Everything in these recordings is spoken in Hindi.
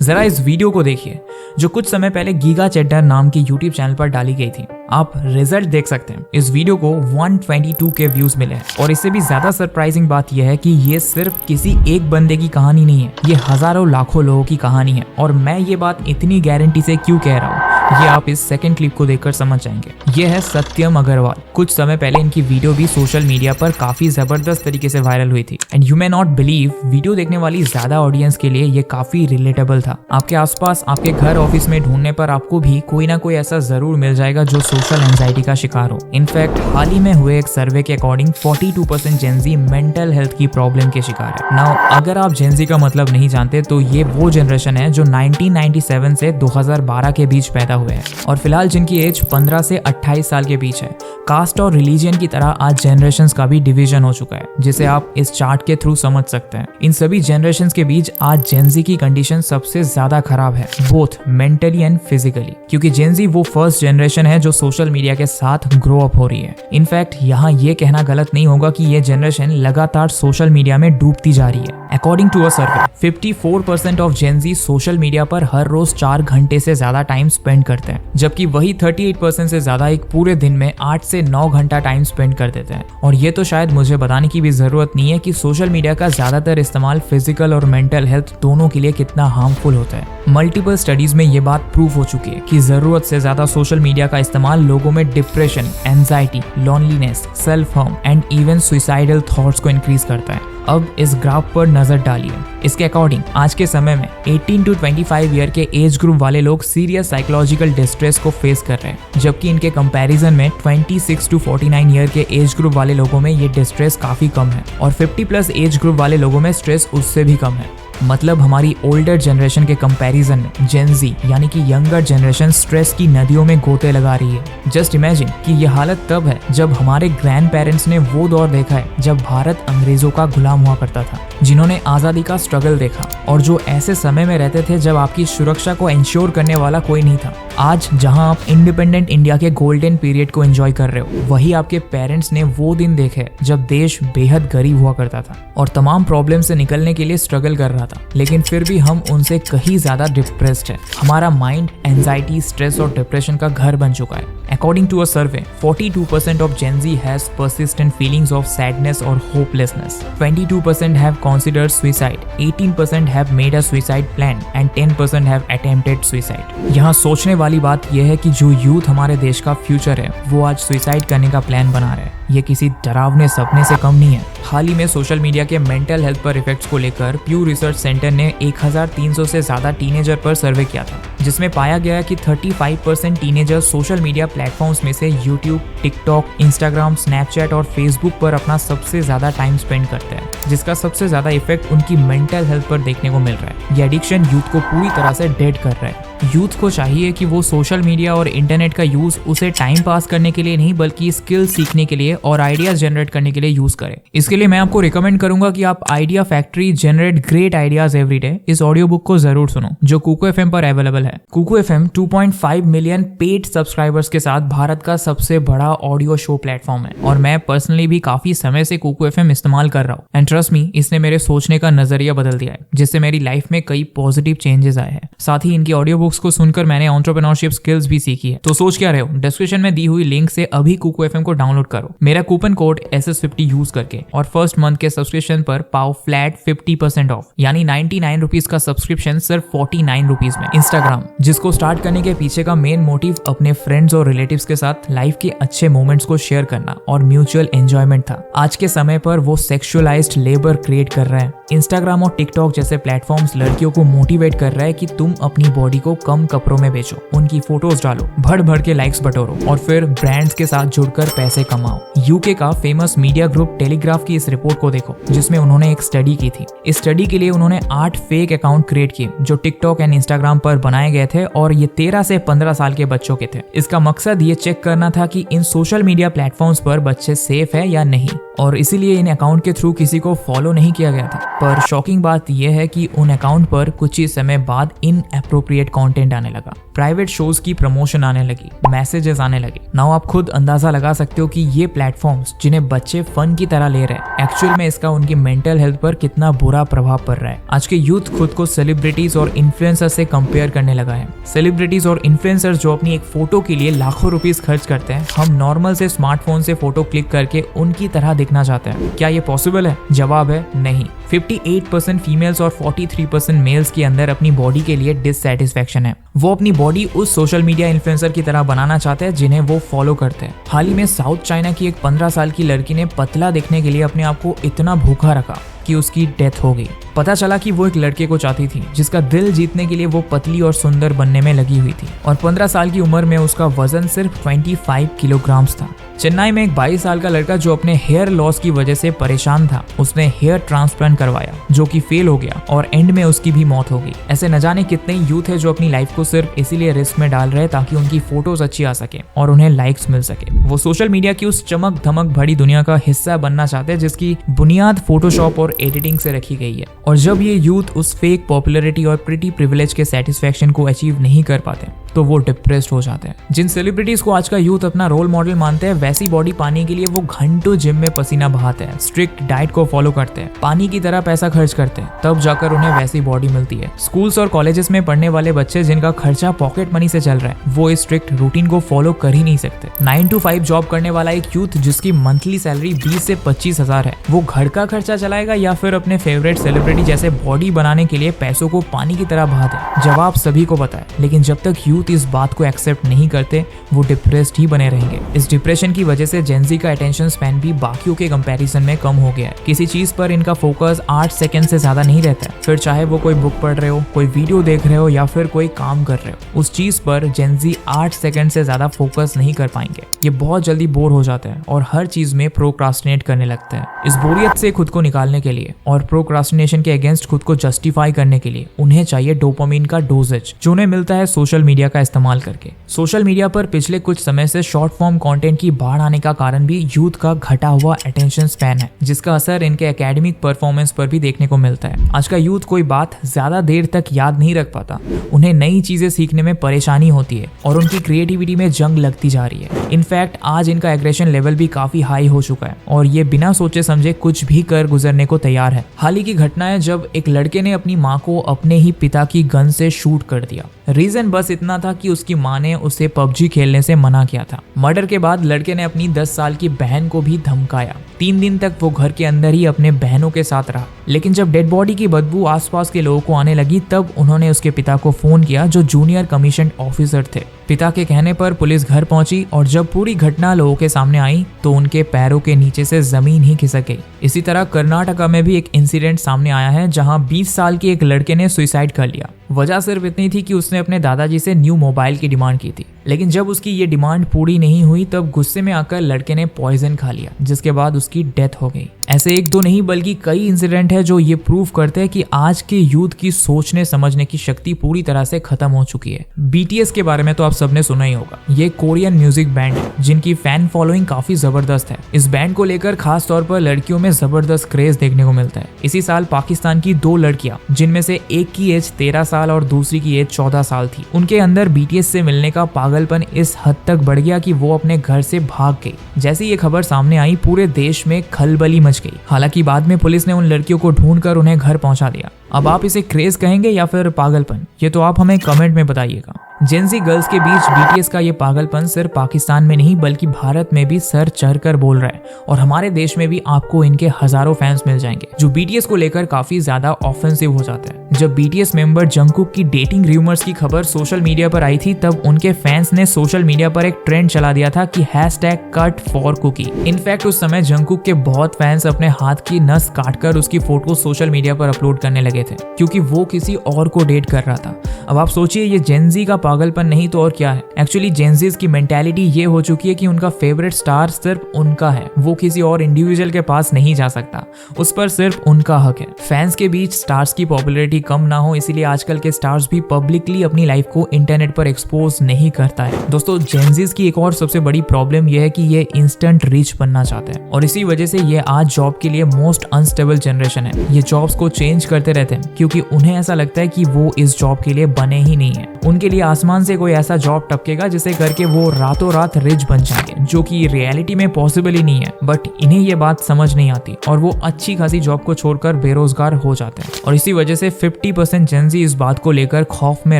जरा इस वीडियो को देखिए जो कुछ समय पहले गीगा चेड्डर नाम की यूट्यूब चैनल पर डाली गई थी। आप रिजल्ट देख सकते हैं। इस वीडियो को 122 के व्यूज मिले हैं और इससे भी ज्यादा सरप्राइजिंग बात यह है कि ये सिर्फ किसी एक बंदे की कहानी नहीं है, ये हजारों लाखों लोगों की कहानी है। और मैं ये बात इतनी गारंटी से क्यों कह रहा हूँ ये आप इस सेकंड क्लिप को देखकर समझ जाएंगे। ये है सत्यम अग्रवाल। कुछ समय पहले इनकी वीडियो भी सोशल मीडिया पर काफी जबरदस्त तरीके से वायरल हुई थी and you may not believe, video देखने वाली ज्यादा ऑडियंस के लिए ये काफी रिलेटेबल था। आपके आसपास, आपके घर, ऑफिस में ढूंढने पर आपको भी कोई ना कोई ऐसा जरूर मिल जाएगा जो सोशल एंजाइटी का शिकार हो। इनफैक्ट हाल ही में हुए एक सर्वे के अकॉर्डिंग 42% जेनजी मेंटल हेल्थ की प्रॉब्लम के शिकार है। नाउ अगर आप जेनजी का मतलब नहीं जानते तो ये वो जनरेशन है जो 1997 से 2012 के बीच पैदा हुए हैं और फिलहाल जिनकी एज 15 से 28 साल के बीच है। कास्ट और रिलीजन की तरह आज जनरेशंस का भी डिवीजन हो चुका है, जिसे आप इस चार्ट के थ्रू समझ सकते हैं। इन सभी जनरेशंस के बीच आज जेनजी की कंडीशन सबसे ज्यादा खराब है, बोथ मेंटली एंड फिजिकली, क्योंकि जेनजी वो फर्स्ट जनरेशन है जो सोशल मीडिया के साथ ग्रो अप हो रही है। इनफैक्ट यहाँ ये कहना गलत नहीं होगा कि ये जनरेशन लगातार सोशल मीडिया में डूबती जा रही है। According to a survey, 54% of Gen Z social media पर हर रोज 4 घंटे से ज्यादा टाइम स्पेंड करते हैं, जबकि वही 38% से ज्यादा एक पूरे दिन में 8 से 9 घंटा टाइम स्पेंड कर देते हैं। और ये तो शायद मुझे बताने की भी जरूरत नहीं है कि सोशल मीडिया का ज्यादातर इस्तेमाल फिजिकल और मेंटल हेल्थ दोनों के लिए कितना हार्मफुल होता है। मल्टीपल स्टडीज में ये बात प्रूव हो चुकी है कि जरूरत से ज्यादा सोशल मीडिया का इस्तेमाल लोगों में depression, anxiety, loneliness, self harm and even suicidal thoughts को इंक्रीज करता है। अब इस ग्राफ पर नजर डालिए। इसके अकॉर्डिंग आज के समय में 18 to 25 ईयर के एज ग्रुप वाले लोग सीरियस साइकोलॉजिकल डिस्ट्रेस को फेस कर रहे हैं, जबकि इनके कंपैरिजन में 26 to 49 ईयर के एज ग्रुप वाले लोगों में ये डिस्ट्रेस काफी कम है और 50+ एज ग्रुप वाले लोगों में स्ट्रेस उससे भी कम है। मतलब हमारी ओल्डर जनरेशन के कंपैरिजन में जेनजी यानी कि यंगर जनरेशन स्ट्रेस की नदियों में गोते लगा रही है। जस्ट इमेजिन कि ये हालत तब है जब हमारे ग्रैंड पेरेंट्स ने वो दौर देखा है जब भारत अंग्रेजों का गुलाम हुआ करता था, जिन्होंने आजादी का स्ट्रगल देखा और जो ऐसे समय में रहते थे जब आपकी सुरक्षा को इंश्योर करने वाला कोई नहीं था। आज जहां आप इंडिपेंडेंट इंडिया के गोल्डन पीरियड को एंजॉय कर रहे हो, वही आपके पेरेंट्स ने वो दिन देखे जब देश बेहद गरीब हुआ करता था और तमाम प्रॉब्लम से निकलने के लिए स्ट्रगल कर रहा था, लेकिन फिर भी हम उनसे कहीं ज्यादा डिप्रेस्ड है। हमारा माइंड एंजाइटी, स्ट्रेस और डिप्रेशन का घर बन चुका है। According to a survey, 42% of Gen Z has persistent feelings of sadness or hopelessness. 22% have considered suicide, 18% have made a suicide plan, and 10% have attempted suicide. यहाँ सोचने वाली बात यह है कि जो यूथ हमारे देश का फ्यूचर है, वो आज सुसाइड करने का प्लान बना रहे हैं। ये किसी डरावने सपने से कम नहीं है। हाल ही में सोशल मीडिया के मेंटल हेल्थ पर इफेक्ट्स को लेकर प्यू रिसर्च सेंटर ने 1300 से ज्यादा टीनेजर पर सर्वे किया था, जिसमें पाया गया कि 35% टीनेजर सोशल मीडिया प्लेटफॉर्म्स में से यूट्यूब, टिकटॉक, इंस्टाग्राम, स्नैपचैट और फेसबुक पर अपना सबसे ज्यादा टाइम स्पेंड करते हैं, जिसका सबसे ज्यादा इफेक्ट उनकी मेंटल हेल्थ पर देखने को मिल रहा है। ये एडिक्शन यूथ को पूरी तरह से डेड कर रहा है। यूथ को चाहिए कि वो सोशल मीडिया और इंटरनेट का यूज उसे टाइम पास करने के लिए नहीं बल्कि स्किल सीखने के लिए और आइडियाज जनरेट करने के लिए यूज करें। इसके लिए मैं आपको रिकमेंड करूंगा कि आप idea factory generate great ideas everyday इस ऑडियो बुक को जरूर सुनो, जो कुकू एफएम पर अवेलेबल है। Kuku FM 2.5 million paid subscribers के साथ भारत का सबसे बड़ा ऑडियो शो प्लेटफॉर्म है और मैं पर्सनली भी काफी समय से कुकू एफएम इस्तेमाल कर रहा हूँ एंड ट्रस्ट मी, इसने मेरे सोचने का नजरिया बदल दिया है, जिससे मेरी लाइफ में कई पॉजिटिव चेंजेस आए हैं। साथ ही इनकी ऑडियो बुक्स को सुनकर मैंने एंटरप्रेन्योरशिप स्किल्स भी सीखी है। तो सोच क्या रहे हो, डिस्क्रिप्शन में दी हुई लिंक से अभी कुकू एफएम को डाउनलोड करो मेरा कूपन कोड SS50 यूज करके और फर्स्ट मंथ के सब्सक्रिप्शन पर पाओ फ्लैट 50% ऑफ, यानी 99 रुपीज का सब्सक्रिप्शन सिर्फ 49 रुपीज में। इंस्टाग्राम, जिसको स्टार्ट करने के पीछे का मेन मोटिव अपने फ्रेंड्स और रिलेटिव्स के साथ लाइफ के अच्छे मोमेंट्स को शेयर करना और म्यूचुअल एंजॉयमेंट था, आज के समय पर वो सेक्सुअलाइज्ड लेबर क्रिएट कर रहे हैं। इंस्टाग्राम और टिकटॉक जैसे प्लेटफॉर्म्स लड़कियों को मोटिवेट कर रहा है कि तुम अपनी बॉडी को कम कपड़ों में बेचो, उनकी फोटोज डालो, भर भर के लाइक्स बटोरो और फिर ब्रांड्स के साथ जुड़कर पैसे कमाओ। यूके का फेमस मीडिया ग्रुप टेलीग्राफ की इस रिपोर्ट को देखो, जिसमें उन्होंने एक स्टडी की थी। इस स्टडी के लिए उन्होंने 8 फेक अकाउंट क्रिएट किए जो टिकटॉक एंड इंस्टाग्राम पर बनाए गए थे और ये 13 से 15 साल के बच्चों के थे। इसका मकसद ये चेक करना था कि इन सोशल मीडिया प्लेटफॉर्म्स पर बच्चे सेफ है या नहीं, और इसीलिए इन अकाउंट के थ्रू किसी को फॉलो नहीं किया गया था। पर शॉकिंग बात यह है कि उन अकाउंट पर कुछ ही समय बाद इनएप्रोप्रिएट कंटेंट आने लगा, प्राइवेट शोज की प्रमोशन आने लगी, मैसेजेस आने लगे। नाउ आप खुद अंदाजा लगा सकते हो कि ये प्लेटफॉर्म्स जिन्हें बच्चे फन की तरह ले रहे हैं, एक्चुअल में इसका उनकी मेंटल हेल्थ पर कितना बुरा प्रभाव पड़ रहा है। आज के यूथ खुद को सेलिब्रिटीज और इन्फ्लुएंसर से कंपेयर करने लगा है। सेलिब्रिटीज और इन्फ्लुएंसर जो अपनी एक फोटो के लिए लाखों रुपीस खर्च करते हैं, हम नॉर्मल से स्मार्टफोन से फोटो क्लिक करके उनकी तरह दिखना चाहते हैं। क्या ये पॉसिबल है? जवाब है नहीं। 58% फीमेल्स और 43% मेल्स के अंदर अपनी बॉडी के लिए डिससैटिस्फैक्शन है। वो अपनी बॉडी उस सोशल मीडिया इन्फ्लुएंसर की तरह बनाना चाहते हैं जिन्हें वो फॉलो करते हैं। हाल ही में साउथ चाइना की एक 15 साल की लड़की ने पतला दिखने के लिए अपने आप को इतना भूखा रखा कि उसकी डेथ हो गई। पता चला कि वो एक लड़के को चाहती थी जिसका दिल जीतने के लिए वो पतली और सुंदर बनने में लगी हुई थी, और 15 साल की उम्र में उसका वजन सिर्फ 25 किलोग्राम्स था। चेन्नई में एक 22 साल का लड़का जो अपने हेयर लॉस की वजह से परेशान था, उसने हेयर ट्रांसप्लांट करवाया जो कि फेल हो गया और एंड में उसकी भी मौत हो गई। ऐसे न जाने कितने यूथ है जो अपनी लाइफ को सिर्फ इसीलिए रिस्क में डाल रहे हैं ताकि उनकी फोटोज अच्छी आ सके और उन्हें लाइक्स मिल सके। वो सोशल मीडिया की उस चमक धमक भरी दुनिया का हिस्सा बनना चाहते हैं जिसकी बुनियाद फोटोशॉप और एडिटिंग से रखी गई है। और जब ये यूथ उस फेक पॉपुलैरिटी और प्रिटी प्रिविलेज के सेटिस्फैक्शन को अचीव नहीं कर पाते तो वो डिप्रेस्ड हो जाते हैं। जिन सेलिब्रिटीज को आज का यूथ अपना रोल मॉडल मानते हैं, वैसी बॉडी पाने के लिए वो घंटों जिम में पसीना बहाते हैं, स्ट्रिक्ट डाइट को फॉलो करते हैं, पानी की तरह पैसा खर्च करते हैं, तब जाकर उन्हें वैसी बॉडी मिलती है। स्कूल्स और कॉलेजेस में पढ़ने वाले बच्चे जिनका खर्चा पॉकेट मनी से चल रहा है, वो इस स्ट्रिक्ट रूटीन को फॉलो कर ही नहीं सकते। 9 to 5 जॉब करने वाला एक यूथ जिसकी मंथली सैलरी 20 से 25 हजार है, वो घर का खर्चा चलाएगा या फिर अपने फेवरेट सेलिब्रिटी जैसे बॉडी बनाने के लिए पैसों को पानी की तरह बहा दे? जवाब सभी को पता है, लेकिन जब तक यूथ इस बात को एक्सेप्ट नहीं करते, वो डिप्रेस्ड ही बने रहेंगे। इस डिप्रेशन की वजह से जेनजी का अटेंशन स्पैन भी बाकियों के कंपैरिजन में कम हो गया है। किसी चीज पर इनका फोकस 8 सेकंड से ज्यादा नहीं रहता है। फिर चाहे वो कोई बुक पढ़ रहे हो, कोई वीडियो देख रहे हो या फिर कोई काम कर रहे हो, उस चीज पर जेनजी 8 सेकंड से ज्यादा फोकस नहीं कर पाएंगे। ये बहुत जल्दी बोर हो जाते हैं और हर चीज में प्रोक्रास्टिनेट करने लगते हैं। इस बोरियत से खुद को निकालने के लिए और प्रोक्रास्टिनेशन के अगेंस्ट खुद को जस्टिफाई करने के लिए उन्हें चाहिए डोपामिन का डोजेज, जो उन्हें मिलता है सोशल मीडिया का इस्तेमाल करके। सोशल मीडिया पर पिछले कुछ समय से शॉर्ट फॉर्म कंटेंट की बाढ़ आने का कारण भी यूथ का घटा हुआ अटेंशन स्पैन है, जिसका असर इनके एकेडमिक परफॉर्मेंस पर भी देखने को मिलता है। आज का यूथ कोई बात ज्यादा देर तक याद नहीं रख पाता, उन्हें नई चीजें सीखने में परेशानी होती है और उनकी क्रिएटिविटी में जंग लगती जा रही है। इनफैक्ट आज इनका एग्रेशन लेवल भी काफी हाई हो चुका है और ये बिना सोचे समझे कुछ भी कर गुजरने को तैयार है। हाल ही की घटना है जब एक लड़के ने अपनी माँ को अपने ही पिता की गन से शूट कर दिया। रीजन बस इतना था कि उसकी माँ ने उसे पबजी खेलने से मना किया था। मर्डर के बाद लड़के ने अपनी 10 साल की बहन को भी धमकाया। 3 दिन तक वो घर के अंदर ही अपने बहनों के साथ रहा, लेकिन जब डेड बॉडी की बदबू आसपास के लोगों को आने लगी तब उन्होंने उसके पिता को फोन किया जो जूनियर कमीशन ऑफिसर थे। पिता के कहने पर पुलिस घर पहुंची और जब पूरी घटना लोगों के सामने आई तो उनके पैरों के नीचे से जमीन ही खिसक गई। इसी तरह कर्नाटका में भी एक इंसिडेंट सामने आया है जहां 20 साल के एक लड़के ने सुसाइड कर लिया। वजह सिर्फ इतनी थी कि उसने अपने दादाजी से न्यू मोबाइल की डिमांड की थी, लेकिन जब उसकी ये डिमांड पूरी नहीं हुई तब गुस्से में आकर लड़के ने पॉइजन खा लिया, जिसके बाद उसकी डेथ हो गई। ऐसे एक दो नहीं बल्कि कई इंसिडेंट है जो ये प्रूव करते हैं कि आज के यूथ की सोचने समझने की शक्ति पूरी तरह से खत्म हो चुकी है। BTS के बारे में तो आप सबने सुना ही होगा। ये कोरियन म्यूजिक बैंड है जिनकी फैन फॉलोइंग काफी जबरदस्त है। इस बैंड को लेकर खास तौर पर लड़कियों में जबरदस्त क्रेज देखने को मिलता है। इसी साल पाकिस्तान की 2 लड़कियां, जिनमें से एक की एज 13 साल और दूसरी की एज 14 साल थी, उनके अंदर BTS से मिलने का पागलपन इस हद तक बढ़ गया कि वो अपने घर से भाग गई। जैसे ये खबर सामने आई पूरे देश में खलबली मच गई। हालांकि बाद में पुलिस ने उन लड़कियों को ढूंढकर उन्हें घर पहुंचा दिया। अब आप इसे क्रेज कहेंगे या फिर पागलपन, ये तो आप हमें कमेंट में बताइएगा। जेनजी गर्ल्स के बीच BTS का ये पागलपन सिर्फ पाकिस्तान में नहीं बल्कि भारत में भी सर चढ़कर बोल रहा है और हमारे देश में भी आपको इनके हजारों फैंस मिल जाएंगे जो BTS को लेकर काफी ज्यादा ऑफेंसिव हो जाते हैं। जब BTS मेंबर जंगकुक की डेटिंग रूमर्स की खबर सोशल मीडिया पर आई थी तब उनके फैंस ने सोशल मीडिया पर एक ट्रेंड चला दिया था कि #cut4cookie। इनफैक्ट उस समय जंगकुक के बहुत फैंस अपने हाथ की नस काटकर उसकी फोटो सोशल मीडिया पर अपलोड करने लगे थे क्योंकि वो किसी और को डेट कर रहा था। अब आप सोचिए ये जेनजी का पागलपन नहीं तो और क्या है। एक्चुअली जेंजीज की मेंटालिटी ये हो चुकी है कि उनका फेवरेट स्टार सिर्फ उनका है, वो किसी और इंडिविजुअल के पास नहीं जा सकता, उस पर सिर्फ उनका हक है। फैंस के बीच स्टार्स की पॉपुलैरिटी कम ना हो इसीलिए आजकल के स्टार्स भी पब्लिकली अपनी लाइफ को इंटरनेट पर एक्सपोज नहीं करता है। दोस्तों जेंजीज की एक और सबसे बड़ी प्रॉब्लम यह है कि ये इंस्टेंट रिच बनना चाहते हैं और इसी वजह से ये आज जॉब के लिए मोस्ट अनस्टेबल जनरेशन है। ये जॉब्स को चेंज करते रहते हैं क्योंकि उन्हें ऐसा लगता है कि वो इस जॉब के लिए बने ही नहीं है। उनके लिए आसमान से कोई ऐसा जॉब टपकेगा जिसे करके वो रातों रात रिच बन जाएंगे, जो कि रियलिटी में पॉसिबल ही नहीं है। बट इन्हें ये बात समझ नहीं आती और वो अच्छी खासी जॉब को छोड़कर बेरोजगार हो जाते हैं और इसी वजह से 50% जेंजी इस बात को लेकर खौफ में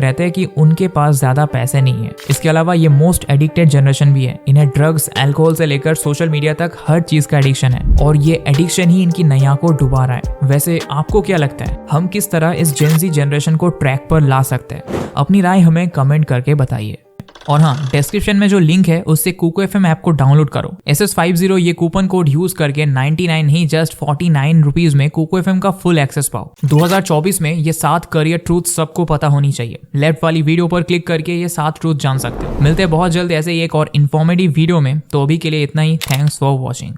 रहते हैं कि उनके पास ज्यादा पैसे नहीं है। इसके अलावा ये मोस्ट एडिक्टेड जनरेशन भी है। इन्हें ड्रग्स, अल्कोहल से लेकर सोशल मीडिया तक हर चीज का एडिक्शन है और ये एडिक्शन ही इनकी नैया को डुबा रहा है। वैसे आपको क्या लगता है, हम किस तरह इस जेंजी जनरेशन को ट्रैक पर ला सकते हैं? अपनी राय हमें कमेंट करके बताइए। और हाँ, डिस्क्रिप्शन में जो लिंक है उससे कुको एफएम ऐप को डाउनलोड करो। SS50 ये कूपन कोड यूज करके 99 नहीं जस्ट 49 रुपीज में कुको एफएम का फुल एक्सेस पाओ। 2024 में ये 7 करियर ट्रूथ सबको पता होनी चाहिए। लेफ्ट वाली वीडियो पर क्लिक करके ये 7 ट्रूथ जान सकते हो। मिलते हैं बहुत जल्द ऐसे ही एक और इन्फॉर्मेटिव वीडियो में, तो अभी के लिए इतना ही। Thanks for watching.